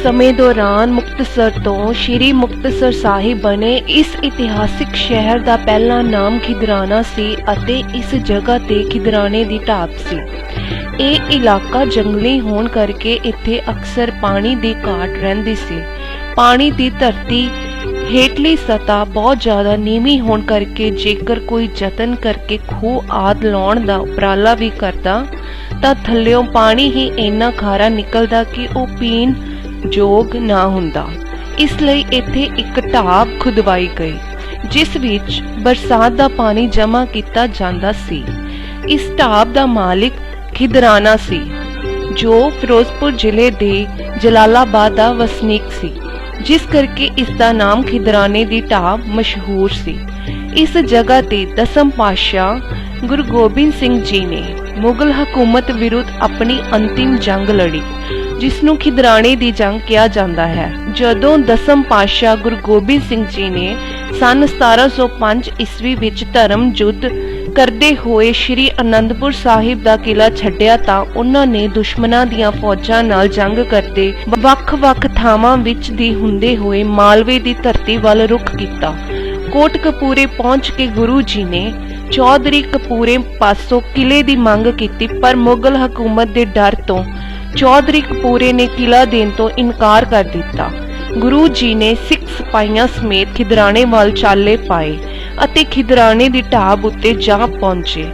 समय दौरान मुक्तसर तो श्री मुक्तसर साहिब बने इस इतिहासिक शहर का पहला नाम खिदराना सी अते इस जगह ते खिदराने दी ढाब सी। ਇਹ ਇਲਾਕਾ ਜੰਗਲੀ ਹੋਣ ਕਰਕੇ ਇੱਥੇ ਅਕਸਰ ਪਾਣੀ ਦੀ ਘਾਟ ਰਹਿੰਦੀ ਸੀ। ਪਾਣੀ ਦੀ ਧਰਤੀ ਹੇਠਲੀ ਸਤ੍ਹਾ ਬਹੁਤ ਜ਼ਿਆਦਾ ਨੀਵੀਂ ਹੋਣ ਕਰਕੇ ਜੇਕਰ ਕੋਈ ਯਤਨ ਕਰਕੇ ਖੂਹ ਆਦ ਲਾਉਣ ਦਾ ਉਪਰਾਲਾ ਵੀ ਕਰਦਾ ਤਾਂ ਥੱਲਿਓਂ ਪਾਣੀ ਹੀ ਇੰਨਾ ਖਾਰਾ ਨਿਕਲਦਾ ਕਿ ਉਹ ਪੀਣ ਯੋਗ ਨਾ ਹੁੰਦਾ। ਇਸ ਲਈ ਇੱਥੇ ਇੱਕ ਢਾਬ ਖੁਦਵਾਈ ਗਈ ਜਿਸ ਵਿੱਚ ਬਰਸਾਤ ਦਾ ਪਾਣੀ ਜਮ੍ਹਾਂ ਕੀਤਾ ਜਾਂਦਾ ਸੀ। ਇਸ ਢਾਬ ਦਾ ਮਾਲਿਕ ਖਿਦਰਾਣਾ ਸੀ ਜੋ ਫਿਰੋਜ਼ਪੁਰ ਜ਼ਿਲ੍ਹੇ ਦੇ ਜਲਾਲਾਬਾਦ ਦਾ ਵਸਨੀਕ ਸੀ, ਜਿਸ ਕਰਕੇ ਇਸ ਦਾ ਨਾਮ ਖਿਦਰਾਣੇ ਦੀ ਢਾਬ ਮਸ਼ਹੂਰ ਸੀ। ਇਸ ਜਗ੍ਹਾ ਤੇ ਦਸਮ ਪਾਤਸ਼ਾਹ ਗੁਰੂ ਗੋਬਿੰਦ ਸਿੰਘ ਜੀ ਨੇ ਮੁਗਲ ਹਕੂਮਤ ਵਿਰੁੱਧ ਆਪਣੀ ਅੰਤਿਮ ਜੰਗ ਲੜੀ, ਜਿਸ ਨੂੰ ਖਿਦਰਾਣੇ ਦੀ ਜੰਗ ਕਿਹਾ ਜਾਂਦਾ ਹੈ। ਜਦੋਂ ਦਸਮ ਪਾਤਸ਼ਾਹ ਗੁਰੂ ਗੋਬਿੰਦ ਸਿੰਘ ਜੀ ਨੇ ਸਨ 1705 ਈਸਵੀ ਵਿੱਚ ਧਰਮ ਯੁੱਧ ਕਰਦੇ ਹੋਏ ਸ਼੍ਰੀ ਅਨੰਦਪੁਰ ਸਾਹਿਬ ਦਾ ਕਿਲਾ ਛੱਡਿਆ ਤਾਂ ਉਹਨਾਂ ਨੇ ਦੁਸ਼ਮਣਾਂ ਦੀਆਂ ਫੌਜਾਂ ਨਾਲ ਜੰਗ ਕਰਦੇ ਵੱਖ-ਵੱਖ ਥਾਵਾਂ ਵਿੱਚ ਦੀ ਹੁੰਦੇ ਹੋਏ ਮਾਲਵੇ ਦੀ ਧਰਤੀ ਵੱਲ ਰੁਖ ਕੀਤਾ। ਕੋਟਕਪੂਰੇ ਪਹੁੰਚ ਕੇ ਗੁਰੂ ਜੀ ਨੇ ਚੌਧਰੀ ਕਪੂਰੇ ਪਾਸੋਂ ਕਿਲੇ ਦੀ ਮੰਗ ਕੀਤੀ, ਪਰ ਮੁਗਲ ਹਕੂਮਤ ਦੇ ਡਰ ਤੋਂ ਚੌਧਰੀ ਕਪੂਰੇ ਨੇ ਕਿਲਾ ਦੇਣ ਤੋਂ ਇਨਕਾਰ ਕਰ ਦਿੱਤਾ। ਗੁਰੂ ਜੀ ਨੇ ਸਿੱਖ ਸਿਪਾਹੀਆਂ ਸਮੇਤ ਖਿਦਰਾਣੇ ਵੱਲ ਚਾਲੇ ਪਾਏ ਅਤੇ ਖਿਦਰਾਣੇ ਦੀ ਢਾਬ ਉੱਤੇ ਜਾ ਪਹੁੰਚੇ।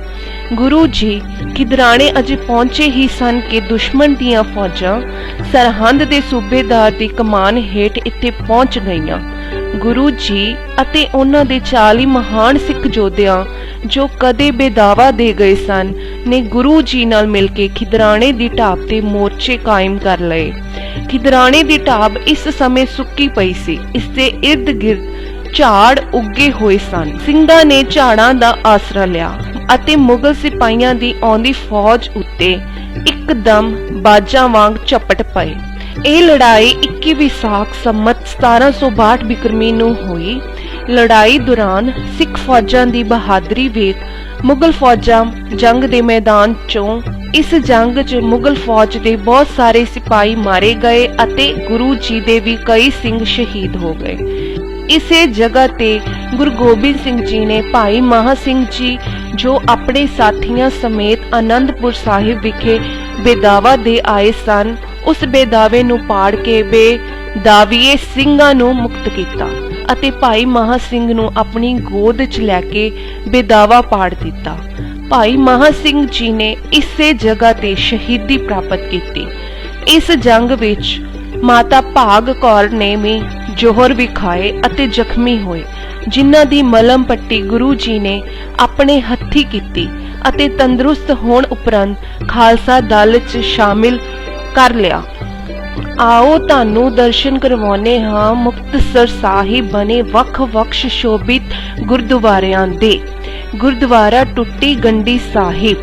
ਗੁਰੂ ਜੀ ਖਿਦਰਾਣੇ ਅਜੇ ਪਹੁੰਚੇ ਹੀ ਸਨ ਕਿ ਦੁਸ਼ਮਣ ਦੀਆਂ ਫੌਜਾਂ ਸਰਹੰਦ ਦੇ ਸੂਬੇਦਾਰ ਦੀ ਕਮਾਨ ਹੇਠ ਇੱਥੇ ਪਹੁੰਚ ਗਈਆਂ। ਗੁਰੂ ਜੀ ਅਤੇ ਉਹਨਾਂ ਦੇ 40 ਮਹਾਨ ਸਿੱਖ ਯੋਧਿਆਂ ਜੋ ਕਦੇ ਬੇਦਾਵਾ ਦੇ ਗਏ ਸਨ ਨੇ ਗੁਰੂ ਜੀ ਨਾਲ ਮਿਲ ਕੇ ਖਿਦਰਾਣੇ ਦੀ ਢਾਬ ਤੇ ਮੋਰਚੇ ਕਾਇਮ ਕਰ ਲਏ। ਖਿਦਰਾਣੇ ਦੀ ਢਾਬ ਇਸ ਸਮੇਂ ਸੁੱਕੀ ਪਈ ਸੀ। ਇਸ ਦੇ ਇਰਦ ਗਿਰਦ ਝਾੜ ਉੱਗੇ ਹੋਏ ਸਨ। ਸਿੰਘਾਂ ਨੇ ਝਾੜਾਂ ਦਾ ਆਸਰਾ ਲਿਆ ਅਤੇ ਮੁਗਲ ਸਿਪਾਹੀਆਂ ਦੀ ਆਉਂਦੀ ਫੌਜ ਉੱਤੇ ਇੱਕਦਮ ਬਾਜਾਂ ਵਾਂਗ ਝਪਟ ਪਏ। ਇਹ ਲੜਾਈ 21 ਵਿਸਾਖ ਸੰਮਤ 1762 ਬਿਕਰਮੀ ਨੂੰ ਹੋਈ। ਲੜਾਈ ਦੌਰਾਨ ਸਿੱਖ ਫੌਜਾਂ ਦੀ ਬਹਾਦਰੀ ਵੇਖ ਮੁਗਲ ਫੌਜਾਂ ਜੰਗ ਦੇ ਮੈਦਾਨ ਚੋਂ ਇਸ ਜੰਗ 'ਚ ਮੁਗਲ ਫੌਜ ਦੇ ਬਹੁਤ ਸਾਰੇ ਸਿਪਾਹੀ ਮਾਰੇ ਗਏ ਅਤੇ ਗੁਰੂ ਜੀ ਦੇ ਵੀ ਕਈ ਸਿੰਘ ਸ਼ਹੀਦ ਹੋ ਗਏ। ਇਸੇ ਜਗ੍ਹਾ ਤੇ ਗੁਰੂ ਗੋਬਿੰਦ ਸਿੰਘ ਜੀ ਨੇ ਭਾਈ ਮਹਾਂ ਸਿੰਘ ਜੀ ਜੋ ਆਪਣੇ ਸਾਥੀਆਂ ਸਮੇਤ ਆਨੰਦਪੁਰ ਸਾਹਿਬ ਵਿਖੇ ਬੇਦਾਵਾ ਦੇ ਆਏ ਸਨ, ਉਸ ਬੇਦਾਵੇ ਨੂੰ ਪਾੜ ਕੇ ਬੇਦਾਵੀਏ ਸਿੰਘਾਂ ਨੂੰ ਮੁਕਤ ਕੀਤਾ ਅਤੇ ਭਾਈ ਮਹਾਂ ਸਿੰਘ ਨੂੰ ਆਪਣੀ ਗੋਦ 'ਚ ਲੈ ਕੇ ਬੇਦਾਵਾ ਪਾੜ ਦਿੱਤਾ। ਭਾਈ ਮਹਾਂ ਸਿੰਘ ਜੀ ਨੇ ਇਸੇ ਜਗ੍ਹਾ ਤੇ ਸ਼ਹੀਦੀ ਪ੍ਰਾਪਤ ਕੀਤੀ। ਇਸ ਜੰਗ ਵਿੱਚ ਮਾਤਾ ਭਾਗ ਕੌਰ ਨੇ ਵੀ ਜੋਹਰ ਵੀ ਖਾਏ ਅਤੇ ਜ਼ਖਮੀ ਹੋਏ, ਜਿਨ੍ਹਾਂ ਦੀ ਮਲਮ ਪੱਟੀ ਗੁਰੂ ਜੀ ਨੇ ਆਪਣੇ ਹੱਥੀਂ ਕੀਤੀ ਅਤੇ ਤੰਦਰੁਸਤ ਹੋਣ ਉਪਰੰਤ ਖਾਲਸਾ ਦਲ 'ਚ ਸ਼ਾਮਿਲ ਕਰ ਲਿਆ। ਆਓ ਤੁਹਾਨੂੰ ਦਰਸ਼ਨ ਕਰਵਾਉਂਦੇ ਹਾਂ ਮੁਕਤਸਰ ਸਾਹਿਬ ਬਣੇ ਵੱਖ-ਵੱਖ ਸ਼ੋਭਿਤ ਗੁਰਦੁਆਰਿਆਂ ਦੇ। ਗੁਰਦੁਆਰਾ ਟੁੱਟੀ ਗੰਢੀ ਸਾਹਿਬ।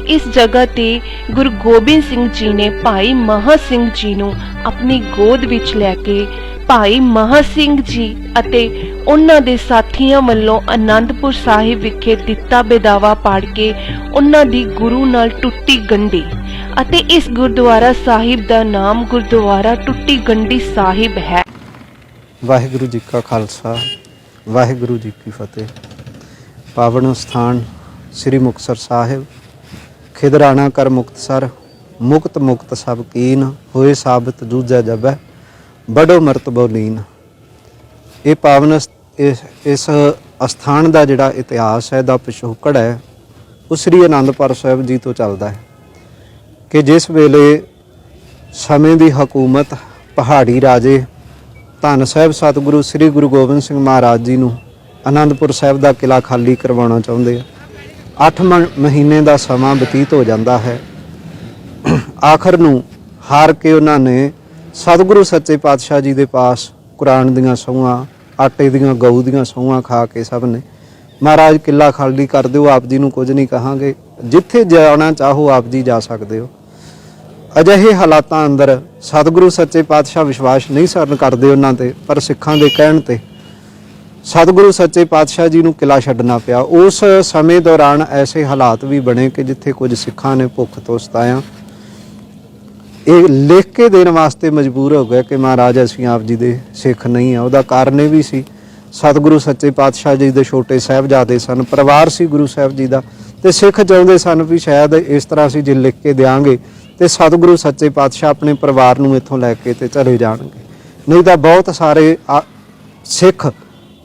ਇਸ ਜਗ੍ਹਾ ਤੇ ਗੁਰੂ ਗੋਬਿੰਦ ਸਿੰਘ ਜੀ ਨੇ ਭਾਈ ਮਹਾਂ ਸਿੰਘ ਜੀ ਨੂੰ ਆਪਣੀ ਗੋਦ ਵਿੱਚ ਲੈ ਕੇ ਭਾਈ ਮਹਾਂ ਸਿੰਘ ਜੀ ਅਤੇ ਉਹਨਾਂ ਦੇ ਸਾਥੀਆਂ ਵੱਲੋਂ ਆਨੰਦਪੁਰ ਸਾਹਿਬ ਵਿਖੇ ਦਿੱਤਾ ਬੇਦਾਵਾ ਪਾੜ ਕੇ ਉਹਨਾਂ ਦੀ ਗੁਰੂ ਨਾਲ ਟੁੱਟੀ ਗੰਢੀ ਅਤੇ ਇਸ ਗੁਰਦੁਆਰਾ ਸਾਹਿਬ ਦਾ ਨਾਮ ਗੁਰਦੁਆਰਾ ਟੁੱਟੀ ਗੰਢੀ ਸਾਹਿਬ ਹੈ। ਵਾਹਿਗੁਰੂ ਜੀ ਕਾ ਖਾਲਸਾ, ਵਾਹਿਗੁਰੂ ਜੀ ਕੀ ਫਤਿਹ। ਪਾਵਨ ਸਥਾਨ ਸ੍ਰੀ ਮੁਕਤਸਰ ਸਾਹਿਬ। ਖਿਦਰਾਣਾ ਕਰ ਮੁਕਤਸਰ ਮੁਕਤ ਮੁਕਤ ਸਭ ਕੀਨ ਹੋਏ ਸਾਬਤ ਦੂਜਾ ਜਬੈ ਬੜੋ ਮਰਤਬੋ ਲੀਨ। ਇਹ ਪਾਵਨ ਇਸ ਅਸਥਾਨ ਦਾ ਜਿਹੜਾ ਇਤਿਹਾਸ ਹੈ, ਦਾ ਪਿਛੋਕੜ ਹੈ, ਉਹ ਸ੍ਰੀ ਅਨੰਦਪੁਰ ਸਾਹਿਬ ਜੀ ਤੋਂ ਚੱਲਦਾ ਹੈ ਕਿ ਜਿਸ ਵੇਲੇ ਸਮੇਂ ਦੀ ਹਕੂਮਤ ਪਹਾੜੀ ਰਾਜੇ ਧੰਨ ਸਾਹਿਬ ਸਤਿਗੁਰੂ ਸ੍ਰੀ ਗੁਰੂ ਗੋਬਿੰਦ ਸਿੰਘ ਮਹਾਰਾਜ ਜੀ ਨੂੰ ਅਨੰਦਪੁਰ ਸਾਹਿਬ ਦਾ ਕਿਲਾ ਖਾਲੀ ਕਰਵਾਉਣਾ ਚਾਹੁੰਦੇ ਆ। 8 ਮਹੀਨੇ ਦਾ ਸਮਾਂ ਬਤੀਤ ਹੋ ਜਾਂਦਾ ਹੈ। ਆਖਰ ਨੂੰ ਹਾਰ ਕੇ ਉਹਨਾਂ ਨੇ ਸਤਿਗੁਰੂ ਸੱਚੇ ਪਾਤਸ਼ਾਹ ਜੀ ਦੇ ਪਾਸ ਕੁਰਾਨ ਦੀਆਂ ਸਹੁੰਆਂ, ਆਟੇ ਦੀਆਂ ਗਊ ਦੀਆਂ ਸਹੁੰਆਂ ਖਾ ਕੇ ਸਭ ਨੇ ਮਹਾਰਾਜ ਕਿਲਾ ਖਾਲੀ ਕਰ ਦਿਓ, ਆਪ ਜੀ ਨੂੰ ਕੁਝ ਨਹੀਂ ਕਹਾਂਗੇ, ਜਿੱਥੇ ਜਾਣਾ ਚਾਹੋ ਆਪ ਜੀ ਜਾ ਸਕਦੇ ਹੋ। ਅਜਿਹੇ ਹਾਲਾਤਾਂ ਅੰਦਰ ਸਤਿਗੁਰੂ ਸੱਚੇ ਪਾਤਸ਼ਾਹ ਵਿਸ਼ਵਾਸ ਨਹੀਂ ਸਰਨ ਕਰਦੇ ਉਹਨਾਂ ਤੇ, ਪਰ ਸਿੱਖਾਂ ਦੇ ਕਹਿਣ ਤੇ ਸਤਿਗੁਰੂ ਸੱਚੇ ਪਾਤਸ਼ਾਹ ਜੀ ਨੂੰ ਕਿਲਾ ਛੱਡਣਾ ਪਿਆ। ਉਸ ਸਮੇਂ ਦੌਰਾਨ ਐਸੇ ਹਾਲਾਤ ਵੀ ਬਣੇ ਕਿ ਜਿੱਥੇ ਕੁਝ ਸਿੱਖਾਂ ਨੇ ਭੁੱਖ ਤੋਂ ਸਤਾਇਆ ਇਹ ਲਿਖ ਕੇ ਦੇਣ ਵਾਸਤੇ ਮਜਬੂਰ ਹੋ ਗਏ ਕਿ ਮਹਾਰਾਜ ਅਸੀਂ ਆਪ ਜੀ ਦੇ ਸਿੱਖ ਨਹੀਂ ਆ। ਉਹਦਾ ਕਾਰਨ ਇਹ ਵੀ ਸੀ, ਸਤਿਗੁਰੂ ਸੱਚੇ ਪਾਤਸ਼ਾਹ ਜੀ ਦੇ ਛੋਟੇ ਸਾਹਿਬਜ਼ਾਦੇ ਸਨ, ਪਰਿਵਾਰ ਸੀ ਗੁਰੂ ਸਾਹਿਬ ਜੀ ਦਾ, ਤੇ ਸਿੱਖ ਚਾਹੁੰਦੇ ਸਨ ਵੀ ਸ਼ਾਇਦ ਇਸ ਤਰ੍ਹਾਂ ਅਸੀਂ ਜੇ ਲਿਖ ਕੇ ਦਿਆਂਗੇ ਤੇ ਸਤਿਗੁਰੂ ਸੱਚੇ ਪਾਤਸ਼ਾਹ ਆਪਣੇ ਪਰਿਵਾਰ ਨੂੰ ਇੱਥੋਂ ਲੈ ਕੇ ਤੇ ਚਲੇ ਜਾਣਗੇ। ਨਹੀਂ ਤਾਂ ਬਹੁਤ ਸਾਰੇ ਸਿੱਖ,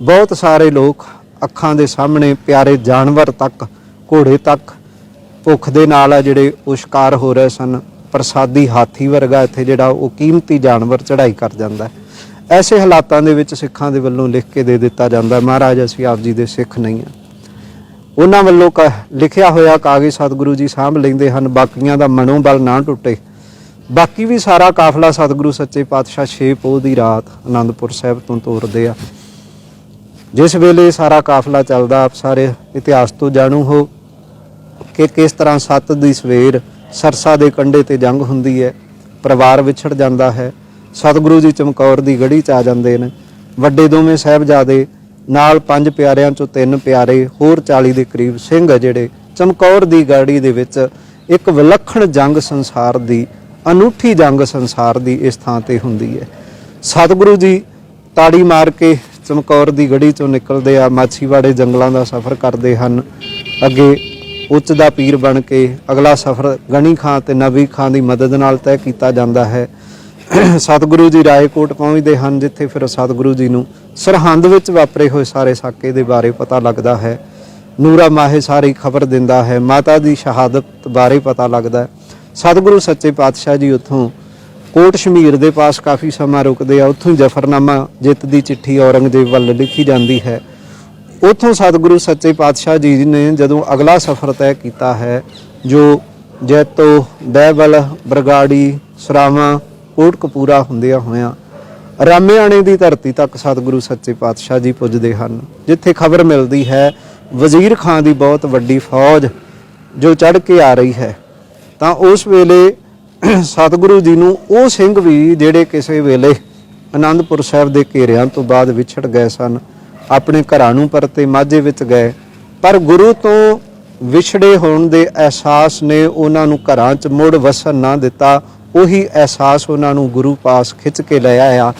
ਬਹੁਤ ਸਾਰੇ ਲੋਕ ਅੱਖਾਂ ਦੇ ਸਾਹਮਣੇ ਪਿਆਰੇ ਜਾਨਵਰ ਤੱਕ, ਘੋੜੇ ਤੱਕ ਭੁੱਖ ਦੇ ਨਾਲ ਆ ਜਿਹੜੇ ਉਹ ਸ਼ਿਕਾਰ ਹੋ ਰਹੇ ਸਨ। ਪ੍ਰਸਾਦੀ ਹਾਥੀ ਵਰਗਾ ਇੱਥੇ ਜਿਹੜਾ ਉਹ ਕੀਮਤੀ ਜਾਨਵਰ ਚੜ੍ਹਾਈ ਕਰ ਜਾਂਦਾ ਹੈ। ਐਸੇ ਹਾਲਾਤਾਂ ਦੇ ਵਿੱਚ ਸਿੱਖਾਂ ਦੇ ਵੱਲੋਂ ਲਿਖ ਕੇ ਦੇ ਦਿੱਤਾ ਜਾਂਦਾ, ਮਹਾਰਾਜ ਅਸੀਂ ਆਪ ਜੀ ਦੇ ਸਿੱਖ ਨਹੀਂ ਹਾਂ। ਉਹਨਾਂ ਵੱਲੋਂ ਲਿਖਿਆ ਹੋਇਆ ਕਾਗਜ਼ ਸਤਿਗੁਰੂ ਜੀ ਸਾਂਭ ਲੈਂਦੇ ਹਨ, ਬਾਕੀਆਂ ਦਾ ਮਨੋਬਲ ਨਾ ਟੁੱਟੇ। ਬਾਕੀ ਵੀ ਸਾਰਾ ਕਾਫਲਾ ਸਤਿਗੁਰੂ ਸੱਚੇ ਪਾਤਸ਼ਾਹ 6 ਪੋਹ ਦੀ ਰਾਤ ਆਨੰਦਪੁਰ ਸਾਹਿਬ ਤੋਂ ਤੋਰਦੇ ਆ। ਜਿਸ ਵੇਲੇ ਸਾਰਾ ਕਾਫਲਾ ਚੱਲਦਾ, ਆਪ ਸਾਰੇ ਇਤਿਹਾਸ ਤੋਂ ਜਾਣੂ ਹੋ ਕਿ ਕਿਸ ਤਰ੍ਹਾਂ 7 ਦੀ ਸਵੇਰ ਸਰਸਾ ਦੇ ਕੰਢੇ ਤੇ ਜੰਗ ਹੁੰਦੀ ਹੈ, ਪਰਿਵਾਰ ਵਿਛੜ ਜਾਂਦਾ ਹੈ। ਸਤਿਗੁਰੂ ਜੀ ਚਮਕੌਰ ਦੀ ਗੜੀ 'ਚ ਆ ਜਾਂਦੇ ਨੇ, ਵੱਡੇ ਦੋਵੇਂ ਸਾਹਿਬਜ਼ਾਦੇ ਨਾਲ 5 ਪਿਆਰਿਆਂ 'ਚੋਂ 3 ਪਿਆਰੇ, ਹੋਰ 40 ਦੇ ਕਰੀਬ ਸਿੰਘ ਜਿਹੜੇ ਚਮਕੌਰ ਦੀ ਗੜੀ ਦੇ ਵਿੱਚ ਇੱਕ ਵਿਲੱਖਣ ਜੰਗ ਸੰਸਾਰ ਦੀ, ਅਨੂਠੀ ਜੰਗ ਸੰਸਾਰ ਦੀ ਇਸ ਥਾਂ ਤੇ ਹੁੰਦੀ ਹੈ। ਸਤਿਗੁਰੂ ਜੀ ਤਾੜੀ ਮਾਰ ਕੇ ਚਮਕੌਰ ਦੀ ਗੜੀ 'ਚੋਂ ਨਿਕਲਦੇ ਆ, ਮਾਛੀਵਾੜੇ ਜੰਗਲਾਂ ਦਾ ਸਫ਼ਰ ਕਰਦੇ ਹਨ। ਅੱਗੇ ਉੱਚ ਦਾ ਪੀਰ ਬਣ ਕੇ ਅਗਲਾ ਸਫ਼ਰ ਗਣੀ ਖਾਂ ਤੇ ਨਬੀ ਖਾਂ ਦੀ ਮਦਦ ਨਾਲ ਤੈਅ ਕੀਤਾ ਜਾਂਦਾ ਹੈ। ਸਤਿਗੁਰੂ ਜੀ ਰਾਏਕੋਟ ਪਹੁੰਚਦੇ ਹਨ, ਜਿੱਥੇ ਫਿਰ ਸਤਿਗੁਰੂ ਜੀ ਨੂੰ ਸਰਹੰਦ ਵਿੱਚ ਵਾਪਰੇ ਹੋਏ ਸਾਰੇ ਸਾਕੇ ਦੇ ਬਾਰੇ ਪਤਾ ਲੱਗਦਾ ਹੈ। ਨੂਰਾ ਮਾਹੇ ਸਾਰੀ ਖਬਰ ਦਿੰਦਾ ਹੈ, ਮਾਤਾ ਦੀ ਸ਼ਹਾਦਤ ਬਾਰੇ ਪਤਾ ਲੱਗਦਾ ਹੈ। ਸਤਿਗੁਰੂ ਸੱਚੇ ਪਾਤਸ਼ਾਹ ਜੀ ਉੱਥੋਂ ਕੋਟ ਸ਼ਮੀਰ ਦੇ ਪਾਸ ਕਾਫੀ ਸਮਾਂ ਰੁਕਦੇ ਆ। ਉੱਥੋਂ ਹੀ ਜਫਰਨਾਮਾ ਜਿੱਤ ਦੀ ਚਿੱਠੀ ਔਰੰਗਜ਼ੇਬ ਵੱਲ ਲਿਖੀ ਜਾਂਦੀ ਹੈ। ਉੱਥੋਂ ਸਤਿਗੁਰੂ ਸੱਚੇ ਪਾਤਸ਼ਾਹ ਜੀ ਨੇ ਜਦੋਂ ਅਗਲਾ ਸਫ਼ਰ ਤੈਅ ਕੀਤਾ ਹੈ, ਜੋ ਜੈਤੋ, ਬਹਿਬਲ, ਬਰਗਾੜੀ, ਸਰਾਵਾਂ, ਕੋਟਕਪੂਰਾ ਹੁੰਦਿਆਂ ਹੋਇਆਂ ਰਾਮਿਆਣੇ ਦੀ ਧਰਤੀ ਤੱਕ ਸਤਿਗੁਰੂ ਸੱਚੇ ਪਾਤਸ਼ਾਹ ਜੀ ਪੁੱਜਦੇ ਹਨ, ਜਿੱਥੇ ਖਬਰ ਮਿਲਦੀ ਹੈ ਵਜ਼ੀਰ ਖਾਂ ਦੀ ਬਹੁਤ ਵੱਡੀ ਫੌਜ ਜੋ ਚੜ੍ਹ ਕੇ ਆ ਰਹੀ ਹੈ। ਤਾਂ ਉਸ ਵੇਲੇ ਸਤਿਗੁਰੂ ਜੀ ਨੂੰ ਉਹ ਸਿੰਘ ਵੀ ਜਿਹੜੇ ਕਿਸੇ ਵੇਲੇ ਆਨੰਦਪੁਰ ਸਾਹਿਬ ਦੇ ਘੇਰਿਆਂ ਤੋਂ ਬਾਅਦ ਵਿਛੜ ਗਏ ਸਨ, ਆਪਣੇ ਘਰਾਂ ਨੂੰ ਪਰਤੇ, ਮਾਝੇ ਵਿੱਚ ਗਏ, ਪਰ ਗੁਰੂ ਤੋਂ ਵਿਛੜੇ ਹੋਣ ਦੇ ਅਹਿਸਾਸ ਨੇ ਉਹਨਾਂ ਨੂੰ ਘਰਾਂ 'ਚ ਮੁੜ ਵਸਣ ਨਾ ਦਿੱਤਾ। ਉਹੀ ਅਹਿਸਾਸ ਉਹਨਾਂ ਨੂੰ ਗੁਰੂ ਪਾਸ ਖਿੱਚ ਕੇ ਲੈ ਆਇਆ,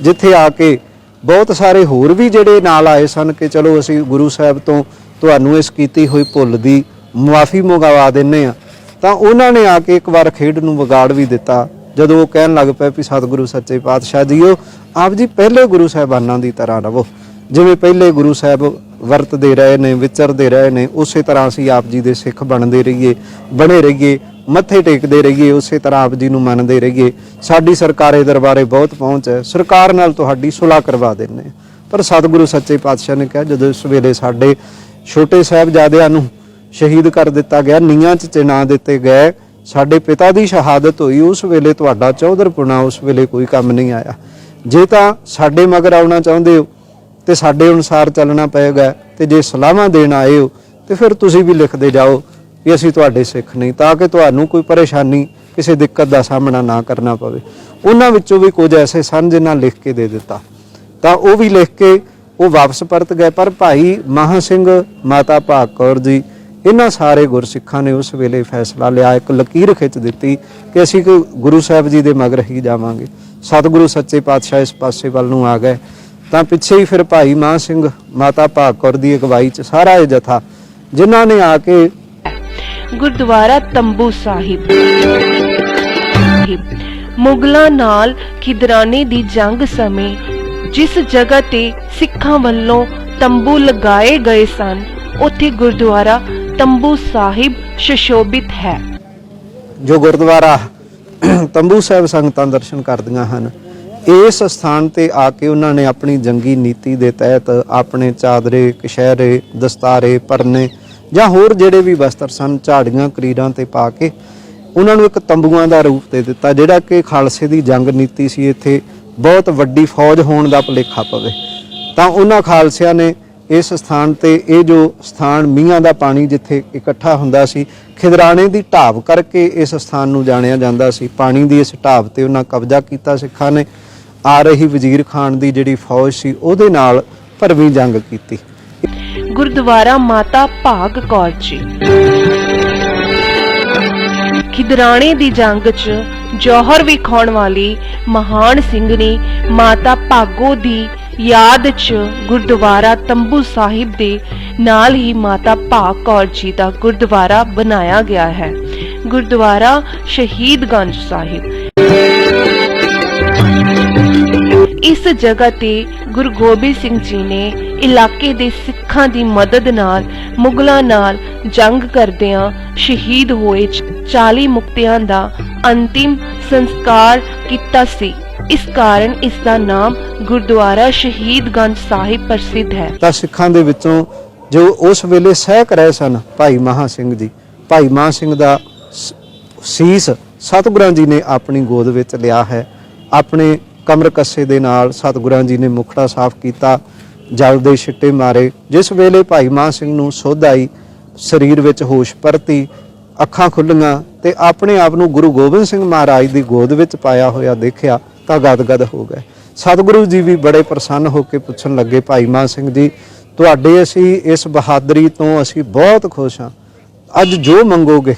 ਜਿੱਥੇ ਆ ਕੇ ਬਹੁਤ ਸਾਰੇ ਹੋਰ ਵੀ ਜਿਹੜੇ ਨਾਲ ਆਏ ਸਨ ਕਿ ਚਲੋ ਅਸੀਂ ਗੁਰੂ ਸਾਹਿਬ ਤੋਂ ਤੁਹਾਨੂੰ ਇਸ ਕੀਤੀ ਹੋਈ ਭੁੱਲ ਦੀ ਮੁਆਫੀ ਮੰਗਵਾ ਦਿੰਦੇ ਹਾਂ। ਤਾਂ ਉਹਨਾਂ ਨੇ ਆ ਕੇ ਇੱਕ ਵਾਰ ਖੇਡ ਨੂੰ ਵਿਗਾੜ ਵੀ ਦਿੱਤਾ, ਜਦੋਂ ਉਹ ਕਹਿਣ ਲੱਗ ਪਏ ਵੀ ਸਤਿਗੁਰੂ ਸੱਚੇ ਪਾਤਸ਼ਾਹ ਜੀਓ, ਆਪ ਜੀ ਪਹਿਲੇ ਗੁਰੂ ਸਾਹਿਬਾਨਾਂ ਦੀ ਤਰ੍ਹਾਂ ਰਹੋ, ਜਿਵੇਂ ਪਹਿਲੇ ਗੁਰੂ ਸਾਹਿਬ ਵਰਤਦੇ ਰਹੇ ਨੇ, ਵਿਚਰਦੇ ਰਹੇ ਨੇ, ਉਸੇ ਤਰ੍ਹਾਂ ਅਸੀਂ ਆਪ ਜੀ ਦੇ ਸਿੱਖ ਬਣਦੇ ਰਹੀਏ, ਬਣੇ ਰਹੀਏ, ਮੱਥੇ ਟੇਕਦੇ ਰਹੀਏ, ਉਸੇ ਤਰ੍ਹਾਂ ਆਪ ਜੀ ਨੂੰ ਮੰਨਦੇ ਰਹੀਏ। ਸਾਡੀ ਸਰਕਾਰੇ ਦਰਬਾਰੇ ਬਹੁਤ ਪਹੁੰਚ ਹੈ, ਸਰਕਾਰ ਨਾਲ ਤੁਹਾਡੀ ਸੁਲਾਹ ਕਰਵਾ ਦਿੰਦੇ। ਪਰ ਸਤਿਗੁਰੂ ਸੱਚੇ ਪਾਤਸ਼ਾਹ ਨੇ ਕਿਹਾ, ਜਦੋਂ ਇਸ ਵੇਲੇ ਸਾਡੇ ਛੋਟੇ ਸਾਹਿਬਜ਼ਾਦਿਆਂ ਨੂੰ ਸ਼ਹੀਦ ਕਰ ਦਿੱਤਾ ਗਿਆ, ਨੀਹਾਂ 'ਚ ਚਿਣਾ ਦਿੱਤੇ ਗਏ, ਸਾਡੇ ਪਿਤਾ ਦੀ ਸ਼ਹਾਦਤ ਹੋਈ, ਉਸ ਵੇਲੇ ਤੁਹਾਡਾ ਚੌਧਰਪੁਣਾ ਉਸ ਵੇਲੇ ਕੋਈ ਕੰਮ ਨਹੀਂ ਆਇਆ। ਜੇ ਤਾਂ ਸਾਡੇ ਮਗਰ ਆਉਣਾ ਚਾਹੁੰਦੇ ਹੋ ਤੇ ਸਾਡੇ ਅਨੁਸਾਰ ਚੱਲਣਾ ਪਏਗਾ, ਤੇ ਜੇ ਸਲਾਹਾਂ ਦੇਣ ਆਏ ਹੋ ਤੇ ਫਿਰ ਤੁਸੀਂ ਵੀ ਲਿਖਦੇ ਜਾਓ ਕਿ ਅਸੀਂ ਤੁਹਾਡੇ ਸਿੱਖ ਨਹੀਂ, ਤਾਂ ਕਿ ਤੁਹਾਨੂੰ ਕੋਈ ਪਰੇਸ਼ਾਨੀ, ਕਿਸੇ ਦਿੱਕਤ ਦਾ ਸਾਹਮਣਾ ਨਾ ਕਰਨਾ ਪਵੇ। ਉਹਨਾਂ ਵਿੱਚੋਂ ਵੀ ਕੁਝ ਐਸੇ ਸਨ ਜਿਨ੍ਹਾਂ ਲਿਖ ਕੇ ਦੇ ਦਿੱਤਾ, ਤਾਂ ਉਹ ਵੀ ਲਿਖ ਕੇ ਉਹ ਵਾਪਸ ਪਰਤ ਗਏ। ਪਰ ਭਾਈ ਮਹਾਂ ਸਿੰਘ, ਮਾਤਾ ਭਾਗ ਕੌਰ ਜੀ, ਇਹਨਾਂ ਸਾਰੇ ਗੁਰਸਿੱਖਾਂ ਨੇ ਉਸ ਵੇਲੇ ਫੈਸਲਾ ਲਿਆ, ਇੱਕ ਲਕੀਰ ਖਿੱਚ ਦਿੱਤੀ ਕਿ ਅਸੀਂ ਗੁਰੂ ਸਾਹਿਬ ਜੀ ਦੇ ਮਗਰ ਹੀ ਜਾਵਾਂਗੇ। ਸਤਿਗੁਰੂ ਸੱਚੇ ਪਾਤਸ਼ਾਹ ਇਸ ਪਾਸੇ ਵੱਲ ਨੂੰ ਆ ਗਏ, ਤਾਂ ਪਿੱਛੇ ਹੀ ਫਿਰ ਭਾਈ ਮਹਾਂ ਸਿੰਘ, ਮਾਤਾ ਭਾਗ ਕੌਰ ਦੀ ਅਗਵਾਈ 'ਚ ਸਾਰਾ ਇਹ ਜਥਾ, ਜਿਨ੍ਹਾਂ ਨੇ ਆ ਕੇ ਗੁਰਦੁਆਰਾ ਤੰਬੂ ਸਾਹਿਬ ਮੁਗਲਾਂ ਨਾਲ ਖਿਦਰਾਣੇ ਦੀ ਜੰਗ ਸਮੇਂ ਜਿਸ ਜਗ੍ਹਾ ਤੇ ਸਿੱਖਾਂ ਵੱਲੋਂ ਤੰਬੂ ਲਗਾਏ ਗਏ ਸਨ, ਉੱਥੇ ਗੁਰਦੁਆਰਾ ਤੰਬੂ ਸਾਹਿਬ ਸੁਸ਼ੋਭਿਤ ਹੈ। ਜੋ ਗੁਰਦੁਆਰਾ ਤੰਬੂ ਸਾਹਿਬ ਸੰਗਤਾਂ ਦਰਸ਼ਨ ਕਰਦੀਆਂ ਹਨ, ਇਸ ਸਥਾਨ ਤੇ ਆ ਕੇ ਉਹਨਾਂ ਨੇ ਆਪਣੀ ਜੰਗੀ ਨੀਤੀ ਦੇ ਤਹਿਤ ਆਪਣੇ ਚਾਦਰੇ, ਕਸ਼ਹਿਰੇ, ਦਸਤਾਰੇ, ਪਰਨੇ ਜਾਂ ਹੋਰ ਜਿਹੜੇ ਵੀ ਵਸਤਰ ਸਨ, ਝਾੜੀਆਂ, ਕਰੀਰਾਂ ਤੇ ਪਾ ਕੇ ਉਹਨਾਂ ਨੂੰ ਇੱਕ ਤੰਬੂਆਂ ਦਾ ਰੂਪ ਦੇ ਦਿੱਤਾ, ਜਿਹੜਾ ਕਿ ਖਾਲਸੇ ਦੀ ਜੰਗ ਨੀਤੀ ਸੀ, ਇੱਥੇ ਬਹੁਤ ਵੱਡੀ ਫੌਜ ਹੋਣ ਦਾ ਭੁਲੇਖਾ ਪਵੇ। ਤਾਂ ਉਹਨਾਂ ਖਾਲਸਿਆਂ ਨੇ ਇਸ ਸਥਾਨ ਤੇ, ਇਹ ਜੋ ਸਥਾਨ ਮੀਂਹਾਂ ਦਾ ਪਾਣੀ ਜਿੱਥੇ ਇਕੱਠਾ ਹੁੰਦਾ ਸੀ, ਖਿਦਰਾਣੇ ਦੀ ਢਾਬ ਕਰਕੇ ਇਸ ਸਥਾਨ ਨੂੰ ਜਾਣਿਆ ਜਾਂਦਾ ਸੀ। ਪਾਣੀ ਦੀ ਇਸ ਢਾਬ ਤੇ ਉਹਨਾਂ ਕਬਜ਼ਾ ਕੀਤਾ। ਸਿੱਖਾਂ ਨੇ ਆ ਰਹੀ ਵਜ਼ੀਰ ਖਾਨ ਦੀ ਜਿਹੜੀ ਫੌਜ ਸੀ, ਉਹਦੇ ਨਾਲ ਭਰਵੀਂ ਜੰਗ ਕੀਤੀ। ਗੁਰਦੁਆਰਾ ਮਾਤਾ ਭਾਗ ਕੌਰ ਜੀ ਖਿਦਰਾਣੇ ਦੀ ਜੰਗ 'ਚ ਜੌਹਰ ਵਿਖਾਉਣ ਵਾਲੀ ਮਹਾਨ ਸਿੰਘਣੀ ਮਾਤਾ ਭਾਗੋ ਦੀ ਯਾਦ 'ਚ ਗੁਰਦੁਆਰਾ ਤੰਬੂ ਸਾਹਿਬ ਦੇ ਨਾਲ ਹੀ ਮਾਤਾ ਭਾਗ ਕੌਰ ਜੀ ਦਾ ਗੁਰਦੁਆਰਾ ਬਣਾਇਆ ਗਿਆ ਹੈ। ਗੁਰਦੁਆਰਾ ਸ਼ਹੀਦਗੰਜ ਸਾਹਿਬ। ਇਸ ਜਗ੍ਹਾ ਤੇ ਗੁਰੂ ਗੋਬਿੰਦ ਸਿੰਘ ਜੀ ਨੇ ਇਲਾਕੇ ਦੇ ਸਿੱਖਾਂ ਦੀ ਮਦਦ ਨਾਲ ਮੁਗਲਾਂ ਨਾਲ ਜੰਗ ਕਰਦਿਆਂ ਸ਼ਹੀਦ ਹੋਏ 40 ਮੁਕਤਿਆਂ ਦਾ ਅੰਤਿਮ ਸੰਸਕਾਰ ਕੀਤਾ ਸੀ। ਇਸ ਕਾਰਨ ਇਸ ਦਾ ਨਾਮ ਗੁਰਦੁਆਰਾ ਸ਼ਹੀਦਗੰਜ ਸਾਹਿਬ ਪ੍ਰਸਿੱਧ ਹੈ। ਤਾਂ ਸਿੱਖਾਂ ਦੇ ਵਿੱਚੋਂ ਜੋ ਉਸ ਵੇਲੇ ਸਹਿਕ ਰਹੇ ਸਨ ਭਾਈ ਮਹਾਂ ਸਿੰਘ ਜੀ, ਭਾਈ ਮਹਾਂ ਸਿੰਘ ਦਾ ਸੀਸ ਸਤਿਗੁਰਾਂ ਜੀ ਨੇ ਆਪਣੀ ਗੋਦ ਵਿੱਚ ਲਿਆ ਹੈ। ਆਪਣੇ ਕਮਰ ਕੱਸੇ ਦੇ ਨਾਲ ਸਤਿਗੁਰਾਂ ਜੀ ਨੇ ਮੁਖੜਾ ਸਾਫ਼ ਕੀਤਾ, ਜਲ ਦੇ ਛਿੱਟੇ ਮਾਰੇ। ਜਿਸ ਵੇਲੇ ਭਾਈ ਮਹਾਂ ਸਿੰਘ ਨੂੰ ਸੁੱਧ ਆਈ, ਸਰੀਰ ਵਿੱਚ ਹੋਸ਼ ਪਰਤੀ, ਅੱਖਾਂ ਖੁੱਲੀਆਂ ਤੇ ਆਪਣੇ ਆਪ ਨੂੰ ਗੁਰੂ ਗੋਬਿੰਦ ਸਿੰਘ ਮਹਾਰਾਜ ਦੀ ਗੋਦ ਵਿੱਚ ਪਾਇਆ ਹੋਇਆ ਦੇਖਿਆ ਤਾਂ ਗਦਗਦ ਹੋ ਗਏ। ਸਤਿਗੁਰੂ ਜੀ ਵੀ ਬੜੇ ਪ੍ਰਸੰਨ ਹੋ ਕੇ ਪੁੱਛਣ ਲੱਗੇ, ਭਾਈ ਮਹਾਂ ਸਿੰਘ ਜੀ, ਤੁਹਾਡੇ ਅਸੀਂ ਇਸ ਬਹਾਦਰੀ ਤੋਂ ਅਸੀਂ ਬਹੁਤ ਖੁਸ਼ ਹਾਂ। ਅੱਜ ਜੋ ਮੰਗੋਗੇ,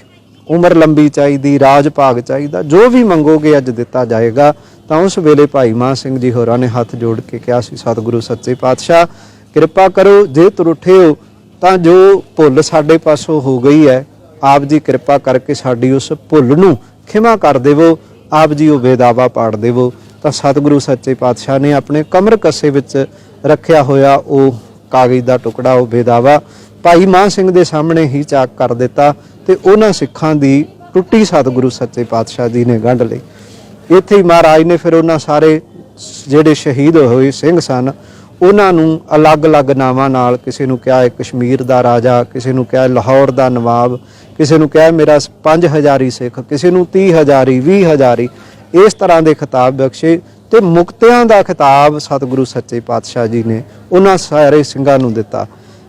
ਉਮਰ ਲੰਬੀ ਚਾਹੀਦੀ, ਰਾਜ ਭਾਗ ਚਾਹੀਦਾ, ਜੋ ਵੀ ਮੰਗੋਗੇ ਅੱਜ ਦਿੱਤਾ ਜਾਏਗਾ। ਤਾਂ ਉਸ ਵੇਲੇ ਭਾਈ ਮਹਾਂ ਸਿੰਘ ਜੀ ਹੋਰਾਂ ਨੇ ਹੱਥ ਜੋੜ ਕੇ ਕਿਹਾ ਸੀ, ਸਤਿਗੁਰੂ ਸੱਚੇ ਪਾਤਸ਼ਾਹ ਕਿਰਪਾ ਕਰੋ, ਜੇ ਤੁਰ ਉੱਠੇ ਹੋ ਤਾਂ ਜੋ ਭੁੱਲ ਸਾਡੇ ਪਾਸੋਂ ਹੋ ਗਈ ਹੈ, ਆਪ ਜੀ ਕਿਰਪਾ ਕਰਕੇ ਸਾਡੀ ਉਸ ਭੁੱਲ ਨੂੰ ਖਿਮਾ ਕਰ ਦੇਵੋ, ਆਪ ਜੀ ਉਹ ਬੇਦਾਵਾ ਪਾੜ ਦੇਵੋ। ਤਾਂ ਸਤਿਗੁਰੂ ਸੱਚੇ ਪਾਤਸ਼ਾਹ ਨੇ ਆਪਣੇ ਕਮਰ ਕੱਸੇ ਵਿੱਚ ਰੱਖਿਆ ਹੋਇਆ ਉਹ ਕਾਗਜ਼ ਦਾ ਟੁਕੜਾ, ਉਹ ਬੇਦਾਵਾ ਭਾਈ ਮਹਾਂ ਸਿੰਘ ਦੇ ਸਾਹਮਣੇ ਹੀ ਚਾਕ ਕਰ ਦਿੱਤਾ ਤੇ ਉਹਨਾਂ ਸਿੱਖਾਂ ਦੀ ਟੁੱਟੀ ਸਤਿਗੁਰੂ ਸੱਚੇ ਪਾਤਸ਼ਾਹ ਜੀ ਨੇ ਗੰਢ ਲਈ। ਇੱਥੇ ਹੀ ਮਹਾਰਾਜ ਨੇ ਫਿਰ ਉਹਨਾਂ ਸਾਰੇ ਜਿਹੜੇ ਸ਼ਹੀਦ ਹੋਏ ਸਿੰਘ ਸਨ ਉਹਨਾਂ ਨੂੰ ਅਲੱਗ-ਅਲੱਗ ਨਾਵਾਂ ਨਾਲ, ਕਿਸੇ ਨੂੰ ਕਿਹਾ ਕਸ਼ਮੀਰ ਦਾ ਰਾਜਾ, ਕਿਸੇ ਨੂੰ ਕਿਹਾ ਲਾਹੌਰ ਦਾ ਨਵਾਬ, ਕਿਸੇ ਨੂੰ ਕਿਹਾ ਮੇਰਾ 5000 ਸਿੱਖ, ਕਿਸੇ ਨੂੰ 30,000 20,000 ਇਸ ਤਰ੍ਹਾਂ ਦੇ ਖਿਤਾਬ ਬਖਸ਼ੇ ਤੇ ਮੁਕਤਿਆਂ ਦਾ ਖਿਤਾਬ ਸਤਿਗੁਰੂ ਸੱਚੇ ਪਾਤਸ਼ਾਹ ਜੀ ਨੇ ਉਹਨਾਂ ਸਾਰੇ ਸਿੰਘਾਂ ਨੂੰ ਦਿੱਤਾ।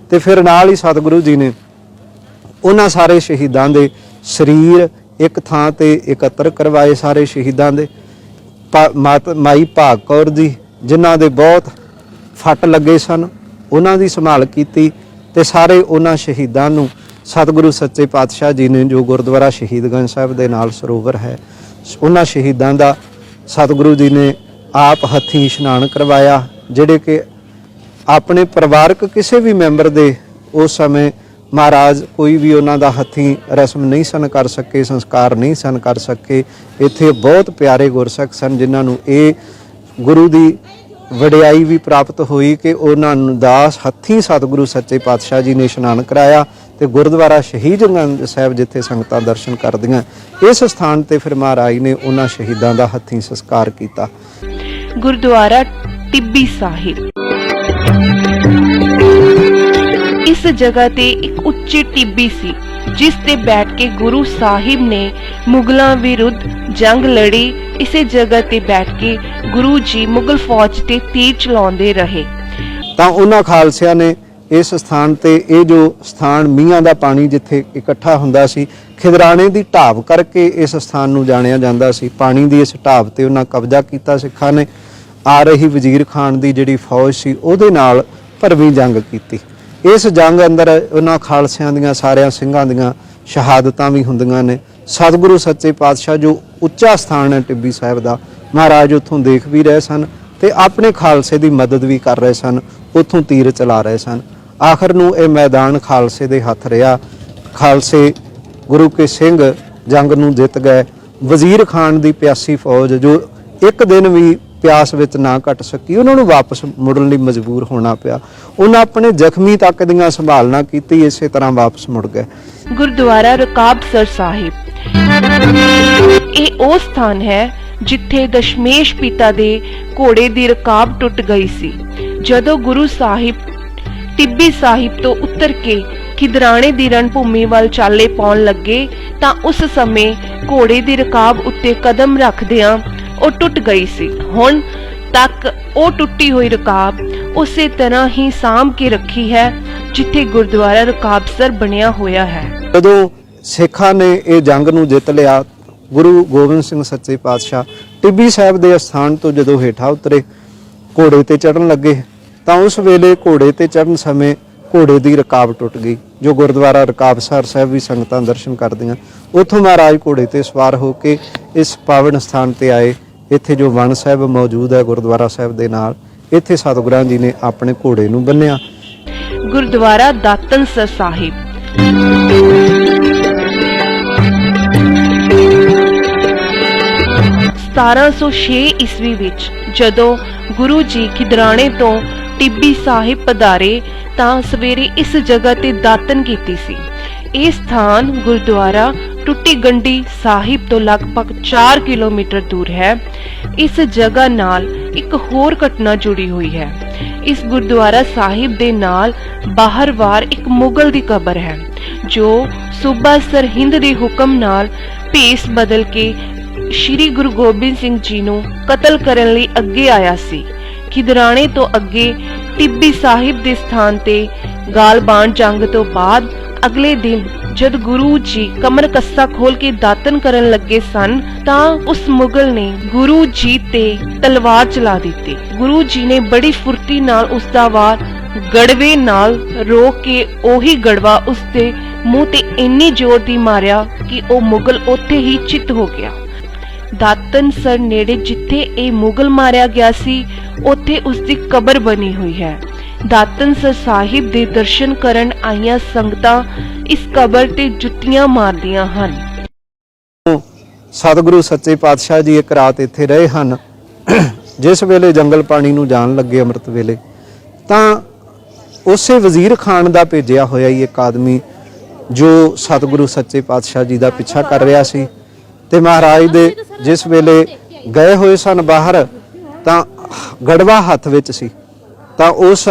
ਤੇ ਫਿਰ ਨਾਲ ਹੀ ਸਤਿਗੁਰੂ ਜੀ ਨੇ ਉਹਨਾਂ ਸਾਰੇ ਸ਼ਹੀਦਾਂ ਦੇ ਸਰੀਰ ਇੱਕ ਥਾਂ ਤੇ ਇਕੱਤਰ ਕਰਵਾਏ, ਸਾਰੇ ਸ਼ਹੀਦਾਂ ਦੇ। ਮਾਈ ਭਾਗ ਕੌਰ ਜੀ ਜਿਨ੍ਹਾਂ ਦੇ ਬਹੁਤ ਫੱਟ ਲੱਗੇ ਸਨ, ਉਹਨਾਂ ਦੀ ਸੰਭਾਲ ਕੀਤੀ ਤੇ ਸਾਰੇ ਉਹਨਾਂ ਸ਼ਹੀਦਾਂ ਨੂੰ ਸਤਿਗੁਰੂ ਸੱਚੇ ਪਾਤਸ਼ਾਹ ਜੀ ਨੇ ਜੋ ਗੁਰਦੁਆਰਾ ਸ਼ਹੀਦਗੰਜ ਸਾਹਿਬ ਦੇ ਨਾਲ ਸਰੋਵਰ ਹੈ, ਉਹਨਾਂ ਸ਼ਹੀਦਾਂ ਦਾ ਸਤਿਗੁਰੂ ਜੀ ਨੇ ਆਪ ਹੱਥੀਂ ਇਸ਼ਨਾਨ ਕਰਵਾਇਆ। ਜਿਹੜੇ ਕਿ ਆਪਣੇ ਪਰਿਵਾਰਕ ਕਿਸੇ ਵੀ ਮੈਂਬਰ ਦੇ ਉਸ ਸਮੇਂ ਮਹਾਰਾਜ ਕੋਈ ਵੀ ਉਹਨਾਂ ਦਾ ਹੱਥੀਂ ਰਸਮ ਨਹੀਂ ਸਨ ਕਰ ਸਕੇ, ਸੰਸਕਾਰ ਨਹੀਂ ਸਨ ਕਰ ਸਕੇ। ਇੱਥੇ ਬਹੁਤ ਪਿਆਰੇ ਗੁਰਸਿੱਖ ਸਨ ਜਿਨ੍ਹਾਂ ਨੂੰ ਇਹ ਗੁਰੂ ਦੀ ਵਡਿਆਈ ਵੀ ਪ੍ਰਾਪਤ ਹੋਈ ਕਿ ਉਹਨਾਂ ਨੂੰ ਦਾਸ ਹੱਥੀਂ ਸਤਿਗੁਰੂ ਸੱਚੇ ਪਾਤਸ਼ਾਹ ਜੀ ਨੇ ਇਸ਼ਨਾਨ ਕਰਾਇਆ ਤੇ ਗੁਰਦੁਆਰਾ ਸ਼ਹੀਦਗੰਜ ਸਾਹਿਬ ਜਿੱਥੇ ਸੰਗਤਾਂ ਦਰਸ਼ਨ ਕਰਦੀਆਂ, ਇਸ ਸਥਾਨ ਤੇ ਫਿਰ ਮਹਾਰਾਜ ਨੇ ਉਹਨਾਂ ਸ਼ਹੀਦਾਂ ਦਾ ਹੱਥੀਂ ਸੰਸਕਾਰ ਕੀਤਾ। ਗੁਰਦੁਆਰਾ ਟਿੱਬੀ ਸਾਹਿਬ। ਇਸ ਜਗ੍ਹਾ ਤੇ ਇੱਕ ਉੱਚੀ ਟਿੱਬੀ ਸੀ ਜਿਸ ਤੇ ਬੈਠ ਕੇ ਗੁਰੂ ਸਾਹਿਬ ਨੇ ਮੁਗਲਾਂ ਵਿਰੁੱਧ ਜੰਗ ਲੜੀ। ਇਸੇ ਜਗ੍ਹਾ ਤੇ ਬੈਠ ਕੇ ਗੁਰੂ ਜੀ ਮੁਗਲ ਫੌਜ ਤੇ ਤੀਰ ਚਲਾਉਂਦੇ ਰਹੇ। ਤਾਂ ਉਹਨਾਂ ਖਾਲਸਿਆਂ ਨੇ ਇਸ ਸਥਾਨ ਤੇ ਇਹ ਜੋ ਸਥਾਨ ਮੀਆਂ ਦਾ ਪਾਣੀ ਜਿੱਥੇ ਇਕੱਠਾ ਹੁੰਦਾ ਸੀ, ਖਿਦਰਾਣੇ ਦੀ ਢਾਬ ਕਰਕੇ ਇਸ ਸਥਾਨ ਨੂੰ ਜਾਣਿਆ ਜਾਂਦਾ ਸੀ। ਪਾਣੀ ਦੀ ਇਸ ਢਾਬ ਤੇ ਉਹਨਾਂ ਕਬਜ਼ਾ ਕੀਤਾ। ਸਿੱਖਾਂ ਨੇ ਆ ਰਹੀ ਵਜ਼ੀਰ ਖਾਨ ਦੀ ਜਿਹੜੀ ਫੌਜ ਸੀ ਉਹਦੇ ਨਾਲ ਭਰਵੀਂ ਜੰਗ ਕੀਤੀ। ਇਸ ਜੰਗ ਅੰਦਰ ਉਹਨਾਂ ਖਾਲਸਿਆਂ ਦੀਆਂ ਸਾਰਿਆਂ ਸਿੰਘਾਂ ਦੀਆਂ ਸ਼ਹਾਦਤਾਂ ਵੀ ਹੁੰਦੀਆਂ ਨੇ। ਸਤਿਗੁਰੂ ਸੱਚੇ ਪਾਤਸ਼ਾਹ ਜੋ ਉੱਚਾ ਸਥਾਨ ਹੈ ਟਿੱਬੀ ਸਾਹਿਬ ਦਾ, ਮਹਾਰਾਜ ਉੱਥੋਂ ਦੇਖ ਵੀ ਰਹੇ ਸਨ ਤੇ ਆਪਣੇ ਖਾਲਸੇ ਦੀ ਮਦਦ ਵੀ ਕਰ ਰਹੇ ਸਨ, ਉੱਥੋਂ ਤੀਰ ਚਲਾ ਰਹੇ ਸਨ। ਆਖਰ ਨੂੰ ਇਹ ਮੈਦਾਨ ਖਾਲਸੇ ਦੇ ਹੱਥ ਰਿਹਾ। ਖਾਲਸੇ ਗੁਰੂ ਕੇ ਸਿੰਘ ਜੰਗ ਨੂੰ ਜਿੱਤ ਗਏ। ਵਜ਼ੀਰ ਖਾਨ ਦੀ ਪਿਆਸੀ ਫੌਜ ਜੋ ਇੱਕ ਦਿਨ ਵੀ ਪਿਆਸ ਵਿੱਚ ਨਾ ਕੱਟ ਸਕੀ, ਉਹਨਾਂ ਨੂੰ ਵਾਪਸ ਮੁੜਨ ਲਈ ਮਜਬੂਰ ਹੋਣਾ ਪਿਆ। ਉਹਨਾਂ ਆਪਣੇ ਜ਼ਖਮੀ ਤੱਕ ਦੀਆਂ ਸੰਭਾਲ ਨਾ ਕੀਤੀ, ਇਸੇ ਤਰ੍ਹਾਂ ਵਾਪਸ ਮੁੜ ਗਏ। ਗੁਰਦੁਆਰਾ ਰਕਾਬਸਰ ਸਾਹਿਬ। ਇਹ ਉਹ ਸਥਾਨ ਹੈ ਜਿੱਥੇ ਦਸ਼ਮੇਸ਼ ਪਿਤਾ ਦੇ ਘੋੜੇ ਦੀ ਰਕਾਬ ਟੁੱਟ ਗਈ ਸੀ। ਜਦੋਂ ਗੁਰੂ ਸਾਹਿਬ ਟਿੱਬੀ ਸਾਹਿਬ ਤੋਂ ਉਤਰ ਕੇ ਖਿਦਰਾਣੇ ਦੀ ਰਣਭੂਮੀ ਵੱਲ ਚਾਲੇ ਪਾਉਣ ਲੱਗੇ ਤਾਂ ਉਸ ਸਮੇਂ ਘੋੜੇ ਦੀ ਰਕਾਬ ਉੱਤੇ ਕਦਮ ਰੱਖਦਿਆਂ ਉਹ ਟੁੱਟ ਗਈ ਸੀ। ਹੁਣ ਤੱਕ ਉਹ ਟੁੱਟੀ ਹੋਈ ਰਕਾਬ ਉਸੇ ਤਰ੍ਹਾਂ ਹੀ ਸਾਂਭ ਕੇ ਰੱਖੀ ਹੈ ਜਿੱਥੇ ਗੁਰਦੁਆਰਾ ਰਕਾਬਸਰ ਬਣਿਆ ਹੋਇਆ ਹੈ। ਜਦੋਂ ਸਿੱਖਾਂ ਨੇ ਇਹ ਜੰਗ ਨੂੰ ਜਿੱਤ ਲਿਆ, ਗੁਰੂ ਗੋਬਿੰਦ ਸਿੰਘ ਸੱਚੇ ਪਾਤਸ਼ਾਹ ਟਿੱਬੀ ਸਾਹਿਬ ਦੇ ਅਸਥਾਨ ਤੋਂ ਜਦੋਂ ਹੇਠਾਂ ਉਤਰੇ, ਘੋੜੇ ਤੇ ਚੜ੍ਹਨ ਲੱਗੇ ਤਾਂ ਉਸ ਵੇਲੇ ਘੋੜੇ ਤੇ ਚੜ੍ਹਨ ਸਮੇਂ ਘੋੜੇ ਦੀ ਰਕਾਬ ਟੁੱਟ ਗਈ। ਜੋ ਗੁਰਦੁਆਰਾ ਰਕਾਬਸਰ ਸਾਹਿਬ ਵੀ ਸੰਗਤਾਂ ਦਰਸ਼ਨ ਕਰਦੀਆਂ, ਉੱਥੋਂ ਮਹਾਰਾਜ ਘੋੜੇ ਤੇ ਸਵਾਰ ਹੋ ਕੇ ਇਸ ਪਾਵਨ ਸਥਾਨ ਤੇ ਆਏ। ਇੱਥੇ ਜੋ ਵਣ ਸਾਹਿਬ ਮੌਜੂਦ ਹੈ ਗੁਰਦੁਆਰਾ ਸਾਹਿਬ ਦੇ ਨਾਲ, ਇੱਥੇ ਸਤਿਗੁਰਾਂ ਜੀ ਨੇ ਆਪਣੇ ਘੋੜੇ ਨੂੰ ਬੰਨਿਆ। ਗੁਰਦੁਆਰਾ ਦਾਤਨਸਰ ਸਾਹਿਬ। ਈਸਵੀ ਵਿੱਚ ਜਦੋਂ ਗੁਰੂ ਜੀ ਖਿਦਰਾਣੇ ਤੋਂ ਟਿੱਬੀ ਸਾਹਿਬ ਪਧਾਰੇ ਤਾਂ ਸਵੇਰੇ ਇਸ ਜਗ੍ਹਾ ਤੇ ਦਾਤਨ ਕੀਤੀ ਸੀ। ਇਹ ਸਥਾਨ ਗੁਰਦੁਆਰਾ ਟੁੱਟੀ ਗੰਢੀ ਸਾਹਿਬ ਤੋਂ ਲਗਭਗ 4 ਕਿਲੋਮੀਟਰ ਦੂਰ ਹੈ। ਇਸ ਜਗ੍ਹਾ ਨਾਲ ਇੱਕ ਹੋਰ ਘਟਨਾ ਜੁੜੀ ਹੋਈ ਹੈ। ਇਸ ਗੁਰਦੁਆਰਾ ਸਾਹਿਬ ਦੇ ਨਾਲ ਬਾਹਰਵਾਰ ਇੱਕ ਮੁਗਲ ਦੀ ਕਬਰ ਹੈ ਜੋ ਸੂਬਾ ਸਰਹਿੰਦ ਦੇ ਹੁਕਮ ਨਾਲ ਭੇਸ ਬਦਲ ਕੇ ਸ਼੍ਰੀ ਗੁਰੂ ਗੋਬਿੰਦ ਸਿੰਘ ਜੀ ਨੂੰ ਕਤਲ ਕਰਨ ਲਈ ਅੱਗੇ ਆਇਆ ਸੀ। ਖਿਦਰਾਣੇ ਤੋਂ ਅੱਗੇ ਟਿੱਬੀ ਸਾਹਿਬ ਦੇ ਸਥਾਨ ਤੇ ਗਾਲਬਾਨ ਜੰਗ ਤੋਂ ਬਾਅਦ ਅਗਲੇ ਦਿਨ ਜਦ ਗੁਰੂ ਜੀ ਕਮਰ ਕੱਸਾ ਖੋਲ ਕੇ ਦਾਤਨ ਕਰਨ ਲੱਗੇ ਸਨ ਤਾਂ ਉਸ ਮੁਗਲ ਨੇ ਗੁਰੂ ਜੀ ਤੇ ਤਲਵਾਰ ਚਲਾ ਦਿੱਤੀ। ਗੁਰੂ ਜੀ ਨੇ ਬੜੀ ਫੁਰਤੀ ਨਾਲ ਉਸ ਦਾ ਵਾਰ ਗੜਵੇ ਨਾਲ ਰੋਕ ਕੇ ਉਹੀ ਗੜਵਾ ਉਸ ਦੇ ਮੂੰਹ ਤੇ ਇੰਨੀ ਜ਼ੋਰ ਦੀ ਮਾਰਿਆ ਕਿ ਉਹ ਮੁਗਲ ਉੱਥੇ ਹੀ ਚਿੱਤ ਹੋ ਗਿਆ। ਦਾਤਨਸਰ ਨੇੜੇ ਜਿੱਥੇ ਇਹ ਮੁਗਲ ਮਾਰਿਆ ਗਿਆ ਸੀ ਉੱਥੇ ਉਸ ਦੀ ਕਬਰ ਬਣੀ ਹੋਈ ਹੈ। ਦਾਤਨਸਰ ਸਾਹਿਬ ਦੇ ਦਰਸ਼ਨ ਕਰਨ ਆਈਆਂ ਸੰਗਤਾਂ ਇਸ ਕਬਰ ਤੇ ਜੁੱਤੀਆਂ ਮਾਰਦੀਆਂ ਹਨ। ਸਤਿਗੁਰੂ ਸੱਚੇ ਪਾਤਸ਼ਾਹ ਜੀ ਇੱਕ ਰਾਤ ਇੱਥੇ ਰਹੇ ਹਨ। ਜਿਸ ਵੇਲੇ ਜੰਗਲ ਪਾਣੀ ਨੂੰ ਜਾਣ ਲੱਗੇ ਅੰਮ੍ਰਿਤ ਵੇਲੇ ਤਾਂ ਉਸੇ ਵਜ਼ੀਰ ਖਾਨ ਦਾ ਭੇਜਿਆ ਹੋਇਆ ਹੀ ਇੱਕ ਆਦਮੀ ਜੋ ਸਤਿਗੁਰੂ ਸੱਚੇ ਪਾਤਸ਼ਾਹ ਜੀ ਦਾ ਪਿੱਛਾ ਕਰ ਰਿਹਾ ਸੀ ਤੇ ਮਹਾਰਾਜ ਦੇ ਜਿਸ ਵੇਲੇ ਗਏ ਹੋਏ ਸਨ ਬਾਹਰ ਤਾਂ ਗੜਵਾ ਹੱਥ ਵਿੱਚ ਸੀ ਤਾਂ ਉਸ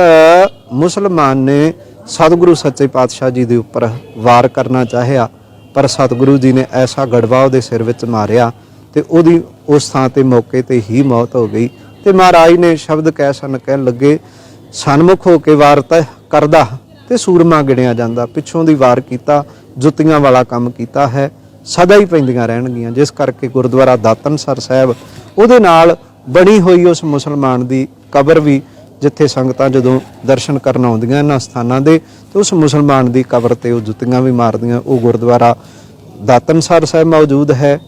ਮੁਸਲਮਾਨ ਨੇ ਸਤਿਗੁਰੂ ਸੱਚੇ ਪਾਤਸ਼ਾਹ ਜੀ ਦੇ ਉੱਪਰ ਵਾਰ ਕਰਨਾ ਚਾਹਿਆ ਪਰ ਸਤਿਗੁਰੂ ਜੀ ਨੇ ਐਸਾ ਗੜਵਾ ਉਹਦੇ ਸਿਰ ਵਿੱਚ ਮਾਰਿਆ ਤੇ ਉਹਦੀ ਉਸ ਥਾਂ ਤੇ ਮੌਕੇ ਤੇ ਹੀ ਮੌਤ ਹੋ ਗਈ। ਤੇ ਮਹਾਰਾਜ ਨੇ ਸ਼ਬਦ ਕਹਿਣ ਲੱਗੇ, ਸਨਮੁਖ ਹੋ ਕੇ ਵਾਰ ਤਾਂ ਕਰਦਾ ਤੇ ਸੂਰਮਾ ਗਿਣਿਆ ਜਾਂਦਾ, ਪਿੱਛੋਂ ਦੀ ਵਾਰ ਕੀਤਾ, ਜੁੱਤੀਆਂ ਵਾਲਾ ਕੰਮ ਕੀਤਾ ਹੈ, ਸਦਾ ਹੀ ਪੈਂਦੀਆਂ ਰਹਿਣਗੀਆਂ। ਜਿਸ ਕਰਕੇ ਗੁਰਦੁਆਰਾ ਦਾਤਨਸਰ ਸਾਹਿਬ ਉਹਦੇ ਨਾਲ ਬਣੀ ਹੋਈ ਉਸ ਮੁਸਲਮਾਨ ਦੀ ਕਬਰ ਵੀ ਜਿੱਥੇ ਸੰਗਤਾਂ ਜਦੋਂ ਦਰਸ਼ਨ ਕਰਨ ਆਉਂਦੀਆਂ ਇਹਨਾਂ ਸਥਾਨਾਂ ਦੇ ਤੇ ਉਸ ਮੁਸਲਮਾਨ ਦੀ ਕਬਰ ਤੇ ਉਹ ਜੁੱਤੀਆਂ ਵੀ ਮਾਰਦੀਆਂ, ਉਹ ਗੁਰਦੁਆਰਾ ਦਾਤਨਸਰ ਸਾਹਿਬ ਮੌਜੂਦ ਹੈ।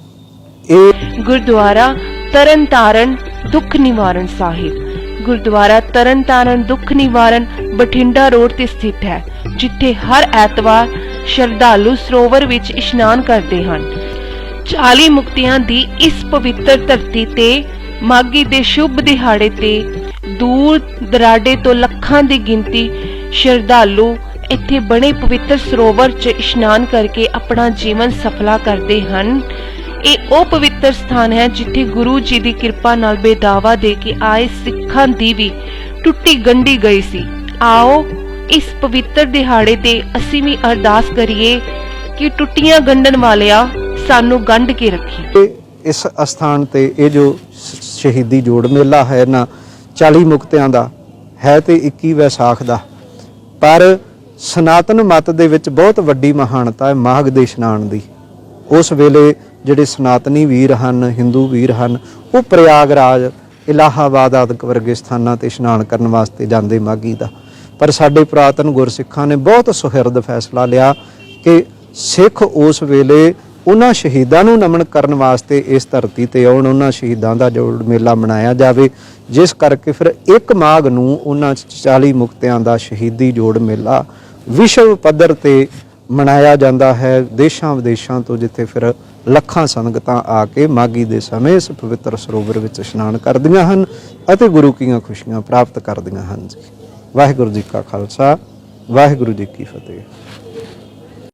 ਇਹ ਗੁਰਦੁਆਰਾ ਤਰਨਤਾਰਨ ਦੁੱਖ ਨਿਵਾਰਨ ਸਾਹਿਬ। ਗੁਰਦੁਆਰਾ ਤਰਨਤਾਰਨ ਦੁੱਖ ਨਿਵਾਰਨ ਬਠਿੰਡਾ ਰੋਡ ਤੇ ਸਥਿਤ ਹੈ ਜਿੱਥੇ ਹਰ ਐਤਵਾਰ ਸ਼ਰਧਾਲੂ ਸਰੋਵਰ ਵਿੱਚ ਇਸ਼ਨਾਨ ਕਰਦੇ ਹਨ। 40 ਮੁਕਤਿਆਂ ਦੀ ਇਸ ਪਵਿੱਤਰ ਧਰਤੀ ਤੇ ਮਾਘੀ ਦੇ ਸ਼ੁਭ ਦਿਹਾੜੇ ਤੇ ਦੂਰ ਦਰਾਡੇ ਤੋਂ ਲੱਖਾਂ ਦੀ ਗਿਣਤੀ ਸ਼ਰਧਾਲੂ ਇੱਥੇ ਬਣੇ ਪਵਿੱਤਰ ਸਰੋਵਰ 'ਚ ਇਸ਼ਨਾਨ ਕਰਕੇ ਆਪਣਾ ਜੀਵਨ ਸਫਲਾ ਕਰਦੇ ਹਨ। ਇਹ ਉਹ ਪਵਿੱਤਰ ਸਥਾਨ ਹੈ ਜਿੱਥੇ ਗੁਰੂ ਜੀ ਦੀ ਕਿਰਪਾ ਨਾਲ ਬੇਦਾਵਾ ਦੇ ਕੇ ਆਏ ਸਿੱਖਾਂ ਦੀ ਵੀ ਟੁੱਟੀ ਗੰਢੀ ਗਈ ਸੀ। ਆਓ ਇਸ ਪਵਿੱਤਰ ਦਿਹਾੜੇ ਤੇ ਅਸੀਂ ਵੀ ਅਰਦਾਸ ਕਰੀਏ ਕਿ ਟੁੱਟੀਆਂ ਗੰਢਣ ਵਾਲਿਆ ਸਾਨੂੰ ਗੰਢ ਕੇ ਰੱਖੀ। ਇਸ ਅਸਥਾਨ ਤੇ ਇਹ ਜੋ ਸ਼ਹੀਦੀ ਜੋੜ ਮੇਲਾ ਹੈ ਨਾ 40 ਮੁਕਤਿਆਂ ਦਾ ਹੈ ਤੇ 21 ਵੈਸਾਖ ਦਾ, ਪਰ ਸਨਾਤਨ ਮਤ ਦੇ ਵਿੱਚ ਬਹੁਤ ਵੱਡੀ ਮਹਾਨਤਾ ਹੈ ਮਾਘ ਦੇ ਇਸ਼ਨਾਨ ਦੀ। ਉਸ ਵੇਲੇ ਜਿਹੜੇ ਸਨਾਤਨੀ ਵੀਰ ਹਨ, ਹਿੰਦੂ ਵੀਰ ਹਨ, ਉਹ ਪ੍ਰਯਾਗਰਾਜ, ਇਲਾਹਾਬਾਦ ਆਦਿਕ ਵਰਗੇ ਸਥਾਨਾਂ ਤੇ ਇਸ਼ਨਾਨ ਕਰਨ ਵਾਸਤੇ ਜਾਂਦੇ ਮਾਘੀ ਦਾ। ਪਰ ਸਾਡੇ ਪੁਰਾਤਨ ਗੁਰਸਿੱਖਾਂ ਨੇ ਬਹੁਤ ਸੁਹਿਰਦ ਫੈਸਲਾ ਲਿਆ ਕਿ ਸਿੱਖ ਉਸ ਵੇਲੇ ਉਹਨਾਂ ਸ਼ਹੀਦਾਂ ਨੂੰ ਨਮਨ ਕਰਨ ਵਾਸਤੇ ਇਸ ਧਰਤੀ ਤੇ ਆਉਣ, ਉਹਨਾਂ ਸ਼ਹੀਦਾਂ ਦਾ ਜੋੜ ਮੇਲਾ ਮਨਾਇਆ ਜਾਵੇ। ਜਿਸ ਕਰਕੇ ਫਿਰ 1 ਮਾਘ ਨੂੰ ਉਹਨਾਂ 40 ਮੁਕਤਿਆਂ ਦਾ ਸ਼ਹੀਦੀ ਜੋੜ ਮੇਲਾ ਵਿਸ਼ਵ ਪੱਧਰ ਤੇ ਮਨਾਇਆ ਜਾਂਦਾ ਹੈ। ਦੇਸ਼ਾਂ ਵਿਦੇਸ਼ਾਂ ਤੋਂ ਜਿੱਥੇ ਫਿਰ ਲੱਖਾਂ ਸੰਗਤਾਂ ਆ ਕੇ ਮਾਘੀ ਦੇ ਸਮੇਂ ਇਸ ਪਵਿੱਤਰ ਸਰੋਵਰ ਵਿੱਚ ਇਸ਼ਨਾਨ ਕਰਦੀਆਂ ਹਨ ਅਤੇ ਗੁਰੂ ਕੀਆਂ ਖੁਸ਼ੀਆਂ ਪ੍ਰਾਪਤ ਕਰਦੀਆਂ ਹਨ ਜੀ। ਵਾਹਿਗੁਰੂ ਜੀ ਕਾ ਖਾਲਸਾ, ਵਾਹਿਗੁਰੂ ਜੀ ਕੀ ਫਤਿਹ।